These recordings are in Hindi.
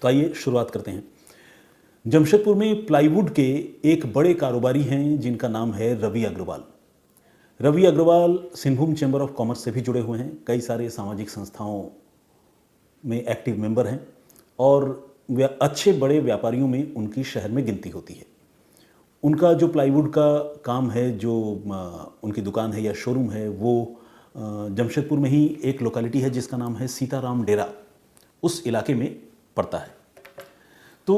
तो आइए शुरुआत करते हैं। जमशेदपुर में प्लाईवुड के एक बड़े कारोबारी हैं जिनका नाम है Ravi Agarwal. Ravi Agarwal Singhbhum chamber of commerce से भी जुड़े हुए हैं, कई सारे सामाजिक संस्थाओं में एक्टिव मेंबर हैं और अच्छे बड़े व्यापारियों में उनकी शहर में गिनती होती है। उनका जो प्लाईवुड का काम है, जो उनकी दुकान है या शोरूम है, वो जमशेदपुर में ही एक लोकेलिटी है जिसका नाम है सीताराम डेरा, उस इलाके में पड़ता है। तो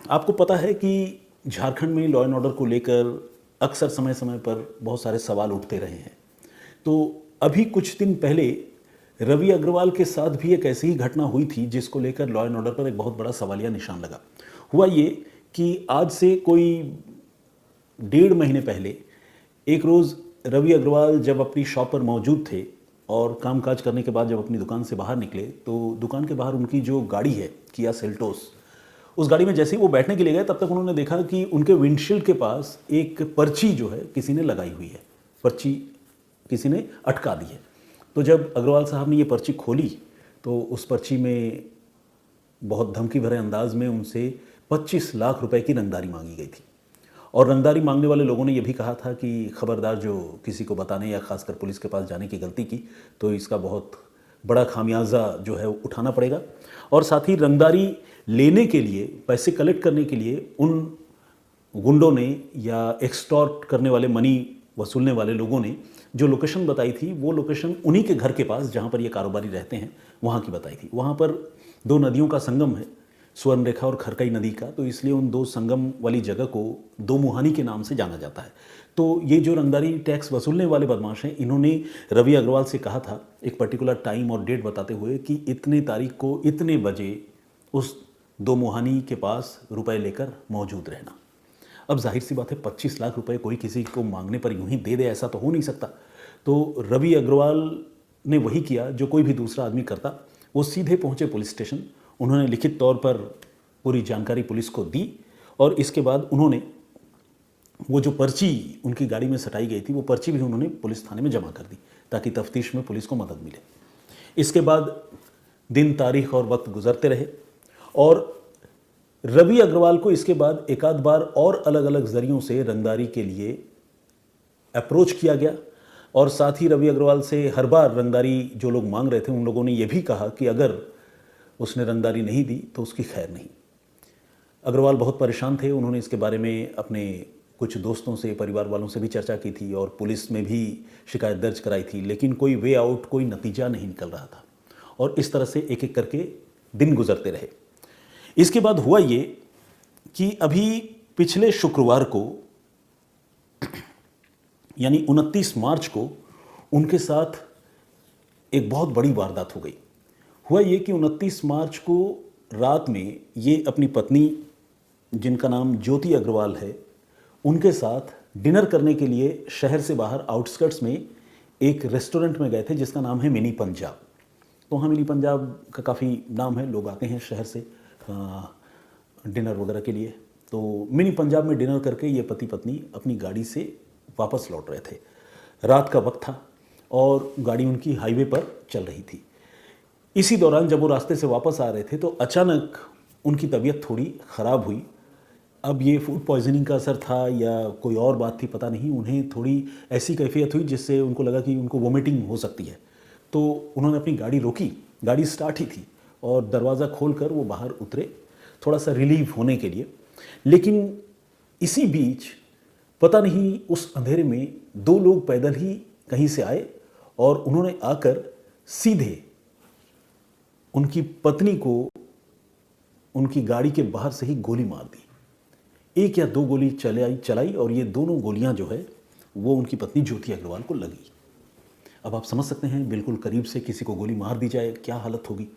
आपको पता है कि झारखंड में लॉ एंड ऑर्डर को लेकर अक्सर समय समय पर बहुत सारे सवाल उठते रहे हैं। तो अभी कुछ दिन पहले रवि अग्रवाल के साथ भी एक ऐसी ही घटना हुई थी जिसको लेकर लॉ एंड ऑर्डर पर एक बहुत बड़ा सवालिया निशान लगा। हुआ ये कि आज से कोई 1.5 महीने पहले एक रोज़ रवि अग्रवाल जब अपनी शॉप पर मौजूद थे और कामकाज करने के बाद जब अपनी दुकान से बाहर निकले तो दुकान के बाहर उनकी जो गाड़ी है किया सेल्टोस, उस गाड़ी में जैसे ही वो बैठने के लिए गए तब तक उन्होंने देखा कि उनके विंडशील्ड के पास एक पर्ची जो है किसी ने लगाई हुई है, पर्ची किसी ने अटका दी है। तो जब अग्रवाल साहब ने ये पर्ची खोली तो उस पर्ची में बहुत धमकी भरे अंदाज में उनसे 25 लाख रुपए की रंगदारी मांगी गई थी। और रंगदारी मांगने वाले लोगों ने यह भी कहा था कि खबरदार जो किसी को बताने या खासकर पुलिस के पास जाने की गलती की तो इसका बहुत बड़ा खामियाजा जो है उठाना पड़ेगा। और साथ ही रंगदारी लेने के लिए, पैसे कलेक्ट करने के लिए उन गुंडों ने या एक्सटॉर्ट करने वाले, मनी वसूलने वाले लोगों ने जो लोकेशन बताई थी वो लोकेशन उन्हीं के घर के पास जहाँ पर ये कारोबारी रहते हैं वहाँ की बताई थी। वहाँ पर 2 नदियों का संगम है, स्वर्ण रेखा और खरकई नदी का, तो इसलिए उन 2 संगम वाली जगह को दो मुहानी के नाम से जाना जाता है। तो ये जो रंगदारी टैक्स वसूलने वाले बदमाश हैं, इन्होंने रवि अग्रवाल से कहा था एक पर्टिकुलर टाइम और डेट बताते हुए कि इतने तारीख को इतने बजे उस 2 मुहानी के पास रुपए लेकर मौजूद रहना। अब जाहिर सी बात है 25 लाख रुपए कोई किसी को मांगने पर यूं ही दे दे, ऐसा तो हो नहीं सकता। तो रवि अग्रवाल ने वही किया जो कोई भी दूसरा आदमी करता। वो सीधे पहुंचे पुलिस स्टेशन, उन्होंने लिखित तौर पर पूरी जानकारी पुलिस को दी और इसके बाद उन्होंने वो जो पर्ची उनकी गाड़ी में सटाई गई थी वो पर्ची भी उन्होंने पुलिस थाने में जमा कर दी ताकि तफ्तीश में पुलिस को मदद मिले। इसके बाद दिन, तारीख और वक्त गुजरते रहे और रवि अग्रवाल को इसके बाद एक आध बार और अलग अलग जरियों से रंगदारी के लिए अप्रोच किया गया और साथ ही रवि अग्रवाल से हर बार रंगदारी जो लोग मांग रहे थे उन लोगों ने यह भी कहा कि अगर उसने रंगदारी नहीं दी तो उसकी खैर नहीं। अग्रवाल बहुत परेशान थे, उन्होंने इसके बारे में अपने कुछ दोस्तों से, परिवार वालों से भी चर्चा की थी और पुलिस में भी शिकायत दर्ज कराई थी, लेकिन कोई वे आउट, कोई नतीजा नहीं निकल रहा था और इस तरह से एक एक करके दिन गुजरते रहे। इसके बाद हुआ ये कि अभी पिछले शुक्रवार को यानी 29 मार्च को उनके साथ एक बहुत बड़ी वारदात हो गई। हुआ ये कि 29 मार्च को रात में ये अपनी पत्नी, जिनका नाम ज्योति अग्रवाल है, उनके साथ डिनर करने के लिए शहर से बाहर आउटस्कर्ट्स में एक रेस्टोरेंट में गए थे जिसका नाम है मिनी पंजाब। तो हाँ, मिनी पंजाब का काफ़ी नाम है, लोग आते हैं शहर से डिनर वगैरह के लिए। तो मिनी पंजाब में डिनर करके ये पति पत्नी अपनी गाड़ी से वापस लौट रहे थे। रात का वक्त था और गाड़ी उनकी हाईवे पर चल रही थी। इसी दौरान जब वो रास्ते से वापस आ रहे थे तो अचानक उनकी तबीयत थोड़ी ख़राब हुई। अब ये फूड पॉइजनिंग का असर था या कोई और बात थी, पता नहीं, उन्हें थोड़ी ऐसी कैफियत हुई जिससे उनको लगा कि उनको वोमिटिंग हो सकती है। तो उन्होंने अपनी गाड़ी रोकी, गाड़ी स्टार्ट ही थी और दरवाज़ा खोलकर वो बाहर उतरे थोड़ा सा रिलीव होने के लिए। लेकिन इसी बीच पता नहीं उस अंधेरे में 2 लोग पैदल ही कहीं से आए और उन्होंने आकर सीधे उनकी पत्नी को उनकी गाड़ी के बाहर से ही गोली मार दी। 1 या 2 गोली चलाई और ये दोनों गोलियां जो है वो उनकी पत्नी ज्योति अग्रवाल को लगी। अब आप समझ सकते हैं, बिल्कुल करीब से किसी को गोली मार दी जाए क्या हालत होगी।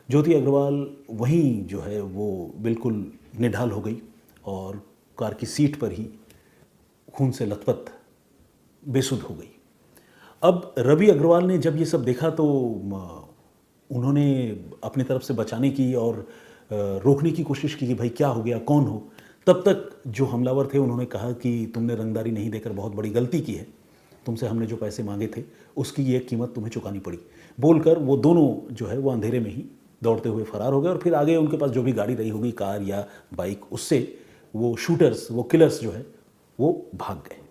ज्योति अग्रवाल वहीं जो है वो बिल्कुल निढाल हो गई और कार की सीट पर ही खून से लथपथ बेसुध हो गई। अब रवि अग्रवाल ने जब ये सब देखा तो उन्होंने अपनी तरफ से बचाने की और रोकने की कोशिश की कि भाई क्या हो गया, कौन हो। तब तक जो हमलावर थे उन्होंने कहा कि तुमने रंगदारी नहीं देकर बहुत बड़ी गलती की है, तुमसे हमने जो पैसे मांगे थे उसकी ये कीमत तुम्हें चुकानी पड़ी। बोलकर वो दोनों जो है वो अंधेरे में ही दौड़ते हुए फरार हो गए और फिर आगे उनके पास जो भी गाड़ी रही होगी, कार या बाइक, उससे वो शूटर्स, वो किलर्स जो है वो भाग गए।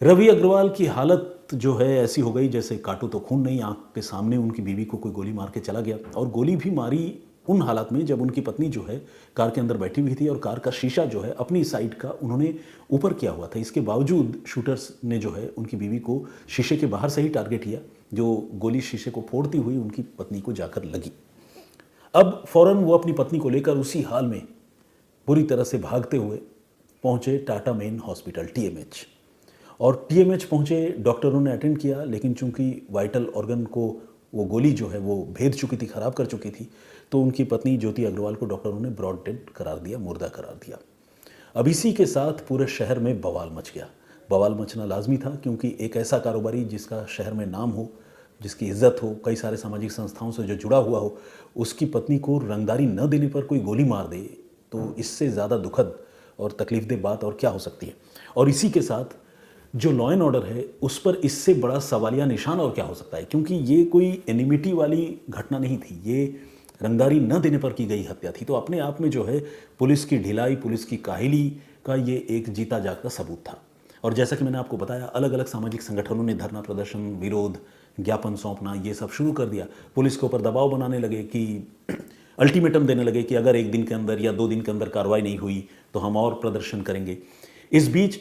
रवि अग्रवाल की हालत जो है ऐसी हो गई जैसे काटो तो खून नहीं, आंख के सामने उनकी बीवी को कोई गोली मार के चला गया। और गोली भी मारी उन हालात में जब उनकी पत्नी जो है कार के अंदर बैठी हुई थी और कार का शीशा जो है अपनी साइड का उन्होंने ऊपर किया हुआ था। इसके बावजूद शूटर्स ने जो है उनकी बीवी को शीशे के बाहर से ही टारगेट किया, जो गोली शीशे को फोड़ती हुई उनकी पत्नी को जाकर लगी। अब फौरन वो अपनी पत्नी को लेकर उसी हाल में बुरी तरह से भागते हुए पहुंचे टाटा मेन हॉस्पिटल टीएमएच। और टीएमएच पहुंचे, डॉक्टरों ने अटेंड किया, लेकिन चूंकि वाइटल ऑर्गन को वो गोली जो है वो भेद चुकी थी, खराब कर चुकी थी, तो उनकी पत्नी ज्योति अग्रवाल को डॉक्टरों ने ब्रॉड डेड करार दिया, मुर्दा करार दिया। अब इसी के साथ पूरे शहर में बवाल मच गया। बवाल मचना लाजमी था, क्योंकि एक ऐसा कारोबारी जिसका शहर में नाम हो, जिसकी इज्जत हो, कई सारे सामाजिक संस्थाओं से जो जुड़ा हुआ हो, उसकी पत्नी को रंगदारी न देने पर कोई गोली मार दे, तो इससे ज़्यादा दुखद और तकलीफदेह बात और क्या हो सकती है। और इसी के साथ जो लॉ एंड ऑर्डर है उस पर इससे बड़ा सवालिया निशान और क्या हो सकता है, क्योंकि ये कोई एनिमिटी वाली घटना नहीं थी, ये रंगदारी न देने पर की गई हत्या थी। तो अपने आप में जो है पुलिस की ढिलाई, पुलिस की काहिली का ये एक जीता जागता सबूत था। और जैसा कि मैंने आपको बताया, अलग अलग सामाजिक संगठनों ने धरना प्रदर्शन, विरोध, ज्ञापन सौंपना, ये सब शुरू कर दिया। पुलिस के ऊपर दबाव बनाने लगे कि अल्टीमेटम देने लगे कि अगर 1 दिन के अंदर या 2 दिन के अंदर कार्रवाई नहीं हुई तो हम और प्रदर्शन करेंगे। इस बीच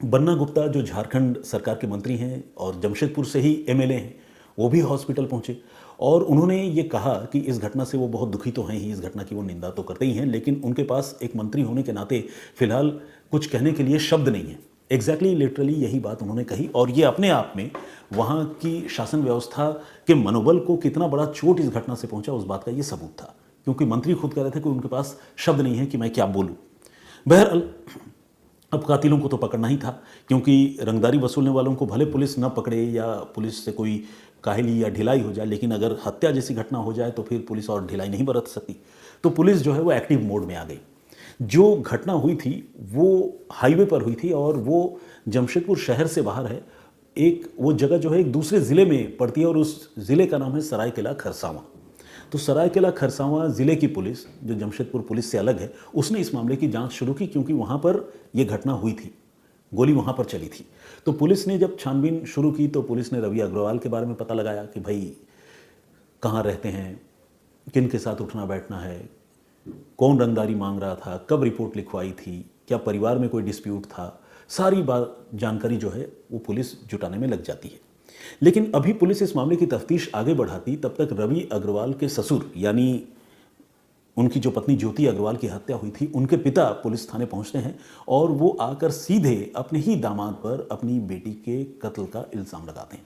बन्ना गुप्ता जो झारखंड सरकार के मंत्री हैं और जमशेदपुर से ही एमएलए हैं, वो भी हॉस्पिटल पहुंचे और उन्होंने ये कहा कि इस घटना से वो बहुत दुखी तो हैं ही, इस घटना की वो निंदा तो करते ही हैं, लेकिन उनके पास एक मंत्री होने के नाते फिलहाल कुछ कहने के लिए शब्द नहीं है। एग्जैक्टली लिटरली यही बात उन्होंने कही, और ये अपने आप में वहाँ की शासन व्यवस्था के मनोबल को कितना बड़ा चोट इस घटना से पहुंचा, उस बात का ये सबूत था। क्योंकि मंत्री खुद कह रहे थे कि उनके पास शब्द नहीं है कि मैं क्या बोलूँ। बहरहाल अब कातिलों को तो पकड़ना ही था, क्योंकि रंगदारी वसूलने वालों को भले पुलिस न पकड़े या पुलिस से कोई काहली या ढिलाई हो जाए, लेकिन अगर हत्या जैसी घटना हो जाए तो फिर पुलिस और ढिलाई नहीं बरत सकती। तो पुलिस जो है वो एक्टिव मोड में आ गई। जो घटना हुई थी वो हाईवे पर हुई थी और वो जमशेदपुर शहर से बाहर है। एक वो जगह जो है एक दूसरे ज़िले में पड़ती है और उस ज़िले का नाम है सरायकेला खरसावां। तो सरायकेला खरसावां ज़िले की पुलिस, जो जमशेदपुर पुलिस से अलग है, उसने इस मामले की जांच शुरू की, क्योंकि वहाँ पर यह घटना हुई थी, गोली वहाँ पर चली थी। तो पुलिस ने जब छानबीन शुरू की तो पुलिस ने रवि अग्रवाल के बारे में पता लगाया कि भाई कहाँ रहते हैं, किन के साथ उठना बैठना है, कौन रंगदारी मांग रहा था, कब रिपोर्ट लिखवाई थी, क्या परिवार में कोई डिस्प्यूट था, सारी बात जानकारी जो है वो पुलिस जुटाने में लग जाती है। लेकिन अभी पुलिस इस मामले की तफ्तीश आगे बढ़ाती, तब तक रवि अग्रवाल के ससुर यानी उनकी जो पत्नी ज्योति अग्रवाल की हत्या हुई थी, उनके पिता पुलिस थाने पहुंचते हैं और वो आकर सीधे अपने ही दामाद पर अपनी बेटी के कत्ल का इल्ज़ाम लगाते हैं।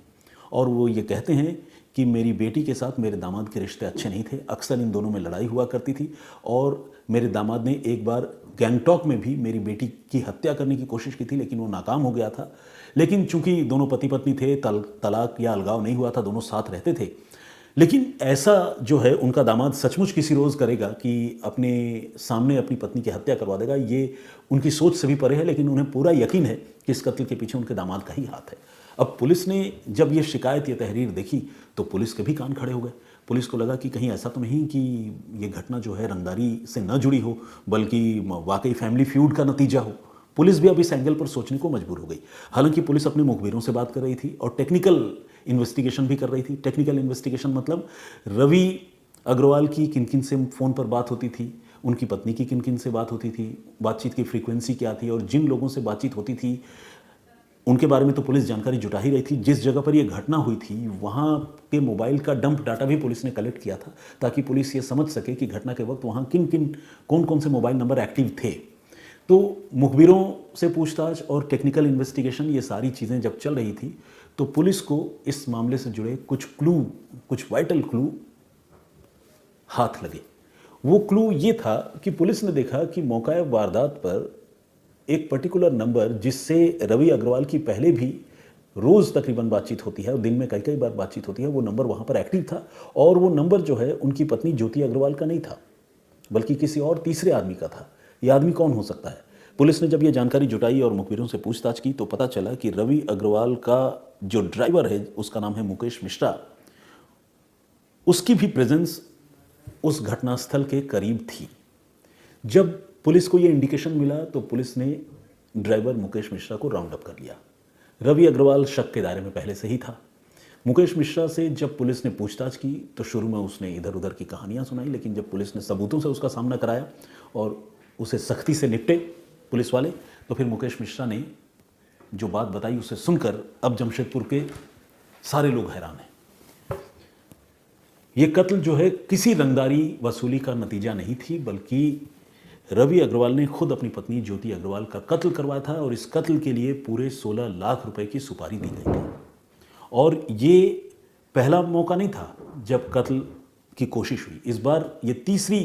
और वो ये कहते हैं कि मेरी बेटी के साथ मेरे दामाद के रिश्ते अच्छे नहीं थे, अक्सर इन दोनों में लड़ाई हुआ करती थी और मेरे दामाद ने एक बार गैंगटॉक में भी मेरी बेटी की हत्या करने की कोशिश की थी, लेकिन वो नाकाम हो गया था। लेकिन चूंकि दोनों पति पत्नी थे, तलाक या अलगाव नहीं हुआ था, दोनों साथ रहते थे। लेकिन ऐसा जो है उनका दामाद सचमुच किसी रोज़ करेगा कि अपने सामने अपनी पत्नी की हत्या करवा देगा, ये उनकी सोच से भी परे है। लेकिन उन्हें पूरा यकीन है कि इस कत्ल के पीछे उनके दामाद का ही हाथ है। अब पुलिस ने जब ये शिकायत, ये तहरीर देखी तो पुलिस के भी कान खड़े हो गए। पुलिस को लगा कि कहीं ऐसा तो नहीं कि ये घटना जो है रंगदारी से न जुड़ी हो, बल्कि वाकई फैमिली फ्यूड का नतीजा हो। पुलिस भी अब इस एंगल पर सोचने को मजबूर हो गई। हालांकि पुलिस अपने मुखबिरों से बात कर रही थी और टेक्निकल इन्वेस्टिगेशन भी कर रही थी। टेक्निकल इन्वेस्टिगेशन मतलब रवि अग्रवाल की किन किन से फ़ोन पर बात होती थी, उनकी पत्नी की किन किन से बात होती थी, बातचीत की फ्रीक्वेंसी क्या थी, और जिन लोगों से बातचीत होती थी उनके बारे में तो पुलिस जानकारी जुटा ही रही थी। जिस जगह पर यह घटना हुई थी वहाँ के मोबाइल का डंप डाटा भी पुलिस ने कलेक्ट किया था, ताकि पुलिस ये समझ सके कि घटना के वक्त वहाँ कौन कौन से मोबाइल नंबर एक्टिव थे। तो मुखबिरों से पूछताछ और टेक्निकल इन्वेस्टिगेशन, ये सारी चीज़ें जब चल रही थी तो पुलिस को इस मामले से जुड़े कुछ वाइटल क्लू हाथ लगे। वो क्लू ये था कि पुलिस ने देखा कि मौका वारदात पर एक पर्टिकुलर नंबर, जिससे रवि अग्रवाल की पहले भी रोज़ तकरीबन बातचीत होती है और दिन में कई बार बातचीत होती है, वो नंबर वहाँ पर एक्टिव था। और वो नंबर जो है उनकी पत्नी ज्योति अग्रवाल का नहीं था, बल्कि किसी और तीसरे आदमी का था। ये आदमी कौन हो सकता है? पुलिस ने जब ये जानकारी जुटाई और मुखबिरों से पूछताछ की तो पता चला कि रवि अग्रवाल का जो ड्राइवर है उसका नाम है मुकेश मिश्रा। उसकी भी प्रेजेंस उस घटनास्थल के करीब थी। जब पुलिस को ये इंडिकेशन मिला तो पुलिस ने ड्राइवर मुकेश मिश्रा को राउंड अप कर लिया। रवि अग्रवाल शक के दायरे में पहले से ही था। मुकेश मिश्रा से जब पुलिस ने पूछताछ की तो शुरू में उसने इधर उधर की कहानियां सुनाई, लेकिन जब पुलिस ने सबूतों से उसका सामना कराया और उसे सख्ती से निपटे पुलिस वाले, तो फिर मुकेश मिश्रा ने जो बात बताई उसे सुनकर अब जमशेदपुर के सारे लोग हैरान हैं। ये कत्ल जो है किसी रंगदारी वसूली का नतीजा नहीं थी, बल्कि रवि अग्रवाल ने खुद अपनी पत्नी ज्योति अग्रवाल का कत्ल करवाया था और इस कत्ल के लिए पूरे 16 लाख रुपए की सुपारी दी गई थी। और ये पहला मौका नहीं था जब कत्ल की कोशिश हुई, इस बार ये तीसरी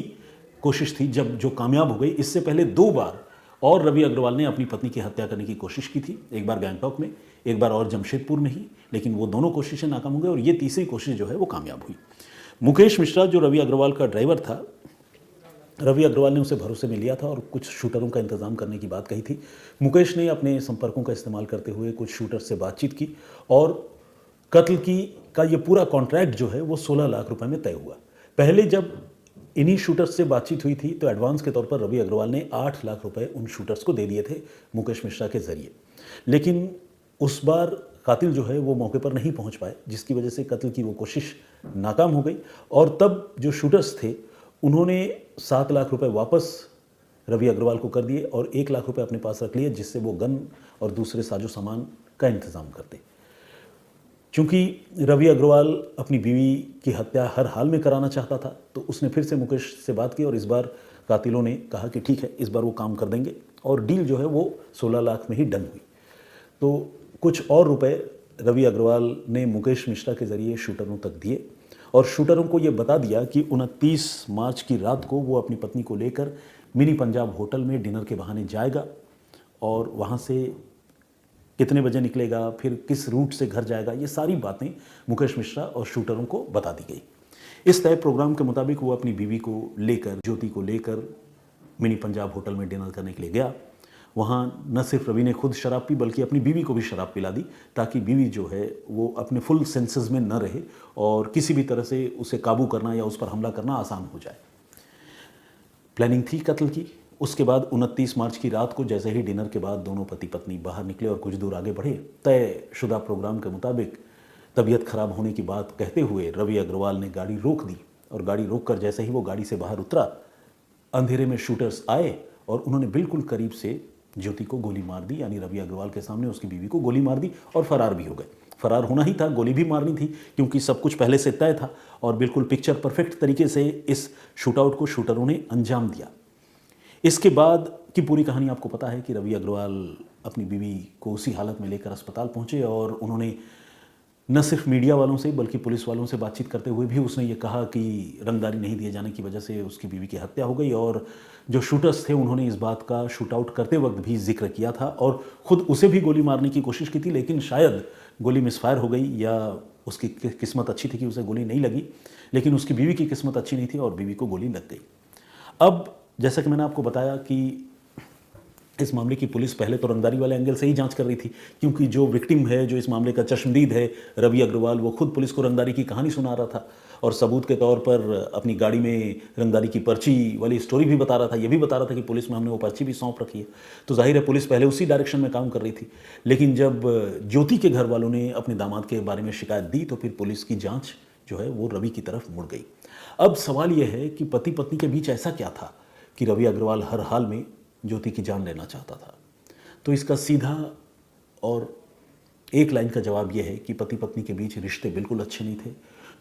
कोशिश थी जब जो कामयाब हो गई। इससे पहले 2 बार और रवि अग्रवाल ने अपनी पत्नी की हत्या करने की कोशिश की थी, एक बार गैंगटॉक में, एक बार और जमशेदपुर में ही, लेकिन वो दोनों कोशिशें नाकाम हो गई और ये तीसरी कोशिश जो है वो कामयाब हुई। मुकेश मिश्रा जो रवि अग्रवाल का ड्राइवर था, रवि अग्रवाल ने उसे भरोसे में लिया था और कुछ शूटरों का इंतजाम करने की बात कही थी। मुकेश ने अपने संपर्कों का इस्तेमाल करते हुए कुछ शूटर से बातचीत की और कत्ल का ये पूरा कॉन्ट्रैक्ट जो है वो 16 लाख रुपए में तय हुआ। पहले जब इन्हीं शूटर्स से बातचीत हुई थी तो एडवांस के तौर पर रवि अग्रवाल ने 8 लाख रुपए उन शूटर्स को दे दिए थे मुकेश मिश्रा के जरिए, लेकिन उस बार कातिल जो है वो मौके पर नहीं पहुंच पाए, जिसकी वजह से कत्ल की वो कोशिश नाकाम हो गई। और तब जो शूटर्स थे उन्होंने 7 लाख रुपए वापस रवि अग्रवाल को कर दिए और 1 लाख रुपए अपने पास रख लिए, जिससे वो गन और दूसरे साजो सामान का इंतजाम करते। चूंकि रवि अग्रवाल अपनी बीवी की हत्या हर हाल में कराना चाहता था तो उसने फिर से मुकेश से बात की और इस बार कातिलों ने कहा कि ठीक है, इस बार वो काम कर देंगे और डील जो है वो 16 लाख में ही डन हुई। तो कुछ और रुपए रवि अग्रवाल ने मुकेश मिश्रा के जरिए शूटरों तक दिए और शूटरों को ये बता दिया कि 29 मार्च की रात को वो अपनी पत्नी को लेकर मिनी पंजाब होटल में डिनर के बहाने जाएगा और वहाँ से कितने बजे निकलेगा, फिर किस रूट से घर जाएगा, ये सारी बातें मुकेश मिश्रा और शूटरों को बता दी गई। इस तय प्रोग्राम के मुताबिक वो अपनी बीवी को लेकर, ज्योति को लेकर मिनी पंजाब होटल में डिनर करने के लिए गया। वहाँ न सिर्फ रवि ने खुद शराब पी बल्कि अपनी बीवी को भी शराब पिला दी ताकि बीवी जो है वो अपने फुल सेंसेस में न रहे और किसी भी तरह से उसे काबू करना या उस पर हमला करना आसान हो जाए। प्लानिंग थी कत्ल की। उसके बाद 29 मार्च की रात को जैसे ही डिनर के बाद दोनों पति पत्नी बाहर निकले और कुछ दूर आगे बढ़े, तयशुदा प्रोग्राम के मुताबिक तबीयत खराब होने की बात कहते हुए रवि अग्रवाल ने गाड़ी रोक दी और गाड़ी रोककर जैसे ही वो गाड़ी से बाहर उतरा, अंधेरे में शूटर्स आए और उन्होंने बिल्कुल करीब से ज्योति को गोली मार दी, यानी रवि अग्रवाल के सामने उसकी बीवी को गोली मार दी और फरार भी हो गए। फरार होना ही था, गोली भी मारनी थी क्योंकि सब कुछ पहले से तय था और बिल्कुल पिक्चर परफेक्ट तरीके से इस शूटआउट को शूटरों ने अंजाम दिया। इसके बाद की पूरी कहानी आपको पता है कि रवि अग्रवाल अपनी बीवी को उसी हालत में लेकर अस्पताल पहुंचे और उन्होंने न सिर्फ मीडिया वालों से बल्कि पुलिस वालों से बातचीत करते हुए भी उसने ये कहा कि रंगदारी नहीं दिए जाने की वजह से उसकी बीवी की हत्या हो गई और जो शूटर्स थे उन्होंने इस बात का शूट आउट करते वक्त भी जिक्र किया था और खुद उसे भी गोली मारने की कोशिश की थी, लेकिन शायद गोली मिसफायर हो गई या उसकी किस्मत अच्छी थी कि उसे गोली नहीं लगी, लेकिन उसकी बीवी की किस्मत अच्छी नहीं थी और बीवी को गोली लग गई। अब जैसा कि मैंने आपको बताया कि इस मामले की पुलिस पहले तो रंगदारी वाले एंगल से ही जांच कर रही थी, क्योंकि जो विक्टिम है, जो इस मामले का चश्मदीद है रवि अग्रवाल, वो खुद पुलिस को रंगदारी की कहानी सुना रहा था और सबूत के तौर पर अपनी गाड़ी में रंगदारी की पर्ची वाली स्टोरी भी बता रहा था। ये भी बता रहा था कि पुलिस में हमने वो पर्ची भी सौंप रखी है। तो जाहिर है पुलिस पहले उसी डायरेक्शन में काम कर रही थी, लेकिन जब ज्योति के घर वालों ने अपने दामाद के बारे में शिकायत दी तो फिर पुलिस की जाँच जो है वो रवि की तरफ मुड़ गई। अब सवाल यह है कि पति पत्नी के बीच ऐसा क्या था कि रवि अग्रवाल हर हाल में ज्योति की जान लेना चाहता था। तो इसका सीधा और एक लाइन का जवाब यह है कि पति पत्नी के बीच रिश्ते बिल्कुल अच्छे नहीं थे।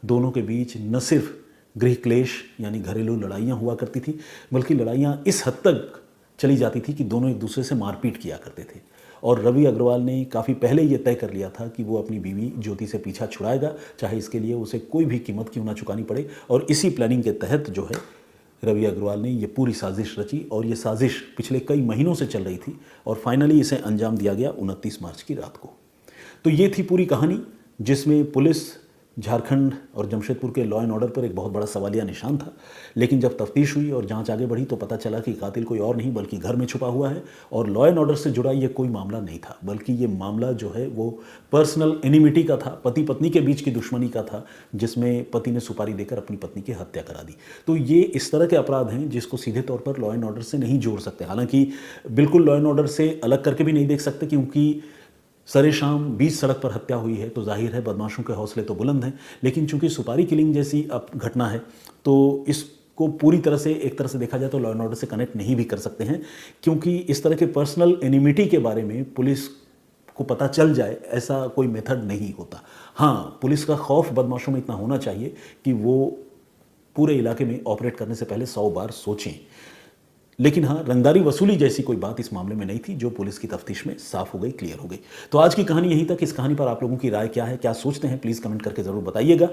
दोनों के बीच न सिर्फ गृह क्लेश यानी घरेलू लड़ाइयाँ हुआ करती थी, बल्कि लड़ाइयाँ इस हद तक चली जाती थी कि दोनों एक दूसरे से मारपीट किया करते थे। और रवि अग्रवाल ने काफ़ी पहले ये तय कर लिया था कि वो अपनी बीवी ज्योति से पीछा छुड़ाएगा, चाहे इसके लिए उसे कोई भी कीमत क्यों ना चुकानी पड़े। और इसी प्लानिंग के तहत जो है रवि अग्रवाल ने ये पूरी साजिश रची और ये साजिश पिछले कई महीनों से चल रही थी और फाइनली इसे अंजाम दिया गया 29 मार्च की रात को। तो ये थी पूरी कहानी जिसमें पुलिस झारखंड और जमशेदपुर के लॉ एंड ऑर्डर पर एक बहुत बड़ा सवालिया निशान था। लेकिन जब तफ्तीश हुई और जांच आगे बढ़ी तो पता चला कि कातिल कोई और नहीं बल्कि घर में छुपा हुआ है, और लॉ एंड ऑर्डर से जुड़ा ये कोई मामला नहीं था, बल्कि ये मामला जो है वो पर्सनल एनिमिटी का था, पति पत्नी के बीच की दुश्मनी का था, जिसमें पति ने सुपारी देकर अपनी पत्नी की हत्या करा दी। तो ये इस तरह के अपराध हैं जिसको सीधे तौर पर लॉ एंड ऑर्डर से नहीं जोड़ सकते। हालांकि बिल्कुल लॉ एंड ऑर्डर से अलग करके भी नहीं देख सकते, क्योंकि सरेशाम बीच सड़क पर हत्या हुई है, तो जाहिर है बदमाशों के हौसले तो बुलंद हैं। लेकिन चूंकि सुपारी किलिंग जैसी अब घटना है, तो इसको पूरी तरह से एक तरह से देखा जाए तो लॉ एंड ऑर्डर से कनेक्ट नहीं भी कर सकते हैं, क्योंकि इस तरह के पर्सनल एनिमिटी के बारे में पुलिस को पता चल जाए ऐसा कोई मेथड नहीं होता। हाँ, पुलिस का खौफ बदमाशों में इतना होना चाहिए कि वो पूरे इलाके में ऑपरेट करने से पहले 100 बार सोचें। लेकिन हाँ, रंगदारी वसूली जैसी कोई बात इस मामले में नहीं थी, जो पुलिस की तफ्तीश में साफ हो गई, क्लियर हो गई। तो आज की कहानी यहीं तक। इस कहानी पर आप लोगों की राय क्या है, क्या सोचते हैं, प्लीज़ कमेंट करके ज़रूर बताइएगा।